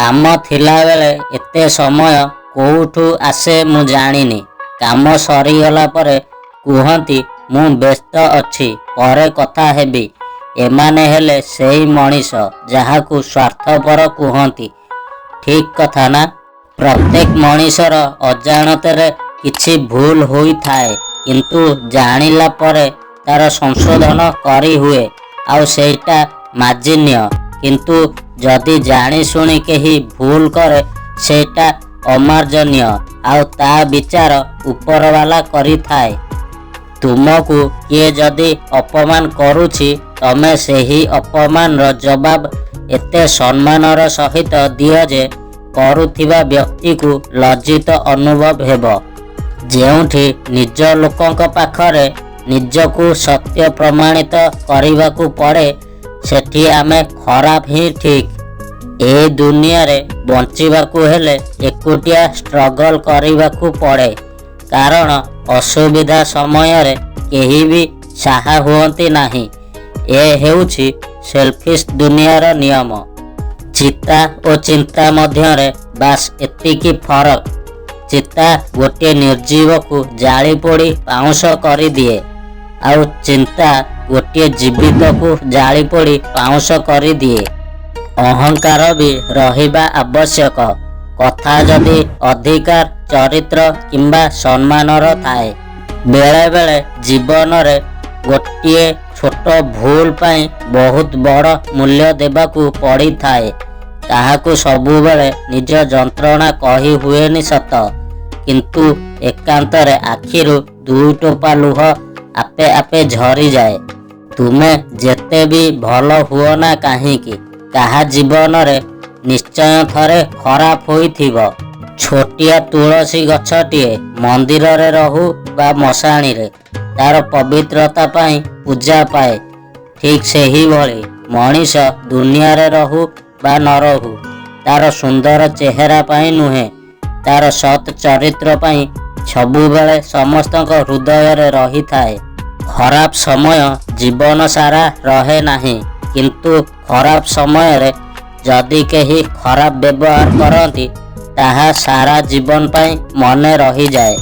କାମ ଥିଲାବେଳେ ଏତେ ସମୟ କୋଉଠୁ ଆସେ ମୁଁ ଜାଣିନି। କାମ ସରିଗଲା ପରେ କୁହନ୍ତି ମୁଁ ବ୍ୟସ୍ତ ଅଛି, ପରେ କଥା ହେବି। ଏମାନେ ହେଲେ ସେଇ ମଣିଷ ଯାହାକୁ ସ୍ୱାର୍ଥପର କୁହନ୍ତି। ଠିକ୍ କଥା ନା? ପ୍ରତ୍ୟେକ ମଣିଷର ଅଜାଣତରେ କିଛି ଭୁଲ ହୋଇଥାଏ, କିନ୍ତୁ ଜାଣିଲା ପରେ ତାର ସଂଶୋଧନ କରିହୁଏ, ଆଉ ସେଇଟା ମାର୍ଜନୀୟ। କିନ୍ତୁ ଯଦି ଜାଣିଶୁଣି କେହି ଭୁଲ କରେ ସେଇଟା ଅମାର୍ଜନୀୟ, ଆଉ ତା ବିଚାର ଉପରବାଲା କରିଥାଏ। ତୁମକୁ କିଏ ଯଦି ଅପମାନ କରୁଛି, ତମେ ସେହି ଅପମାନର ଜବାବ ଏତେ ସମ୍ମାନର ସହିତ ଦିଅ ଯେ କରୁଥିବା ବ୍ୟକ୍ତିକୁ ଲଜ୍ଜିତ ଅନୁଭବ ହେବ। ଯେଉଁଠି ନିଜ ଲୋକଙ୍କ ପାଖରେ ନିଜକୁ ସତ୍ୟ ପ୍ରମାଣିତ କରିବାକୁ ପଡ଼େ, ସେଠି ଆମେ ଖରାପ ହିଁ ଠିକ୍। ଏ ଦୁନିଆରେ ବଞ୍ଚିବାକୁ ହେଲେ ଏକୁଟିଆ ଷ୍ଟ୍ରଗଲ କରିବାକୁ ପଡ଼େ, କାରଣ ଅସୁବିଧା ସମୟରେ କେହି ବି ସାହା ହୁଅନ୍ତି ନାହିଁ। ଏ ହେଉଛି ସେଲଫିଶ ଦୁନିଆର ନିୟମ। ଚିତା ଓ ଚିନ୍ତା ମଧ୍ୟରେ ବାସ୍ ଏତିକି ଫରକ। ଚିତା ଗୋଟିଏ ନିର୍ଜୀବକୁ ଜାଳି ପୋଡ଼ି ପାଉଁଶ କରିଦିଏ, ଆଉ ଚିନ୍ତା ଗୋଟିଏ ଜୀବିତକୁ ଜାଳି ପୋଡ଼ି ପାଉଁଶ କରିଦିଏ। ଅହଙ୍କାର ବି ରହିବା ଆବଶ୍ୟକ। କଥା ଯଦି ଅଧିକାର, ଚରିତ୍ର କିମ୍ବା ସମ୍ମାନର ଥାଏ, ବେଳେବେଳେ ଜୀବନରେ ଗୋଟିଏ ଛୋଟ ଭୁଲ ପାଇଁ ବହୁତ ବଡ଼ ମୂଲ୍ୟ ଦେବାକୁ ପଡ଼ିଥାଏ। ତାହାକୁ ସବୁବେଳେ ନିଜ ଯନ୍ତ୍ରଣା କହି ହୁଏନି ସତ, କିନ୍ତୁ ଏକାନ୍ତରେ ଆଖିରୁ ଦୁଇ ଟୋପା ଲୁହ ଆପେ ଆପେ ଝରିଯାଏ। ତୁମେ ଯେତେ ବି ଭଲ ହୁଅ ନା କାହିଁକି, କାହା ଜୀବନରେ ନିଶ୍ଚୟ ଥରେ ଖରାପ ହୋଇଥିବ। ଛୋଟିଆ ତୁଳସୀ ଗଛଟିଏ ମନ୍ଦିରରେ ରହୁ ବା ମଶାଣିରେ, ତାର ପବିତ୍ରତା ପାଇଁ ପୂଜା ପାଏ। ଠିକ୍ ସେହିଭଳି ମଣିଷ ଦୁନିଆରେ ରହୁ ବା ନ ରହୁ, ତାର ସୁନ୍ଦର ଚେହେରା ପାଇଁ ନୁହେଁ, ତାର ସତ୍ ଚରିତ୍ର ପାଇଁ ସବୁବେଳେ ସମସ୍ତଙ୍କ ହୃଦୟରେ ରହିଥାଏ। ଖରାପ ସମୟ ଜୀବନ ସାରା ରହେ ନାହିଁ, କିନ୍ତୁ ଖରାପ ସମୟରେ ଯଦି କେହି ଖରାପ ବ୍ୟବହାର କରନ୍ତି, ତାହା ସାରା ଜୀବନ ପାଇଁ ମନେ ରହିଯାଏ।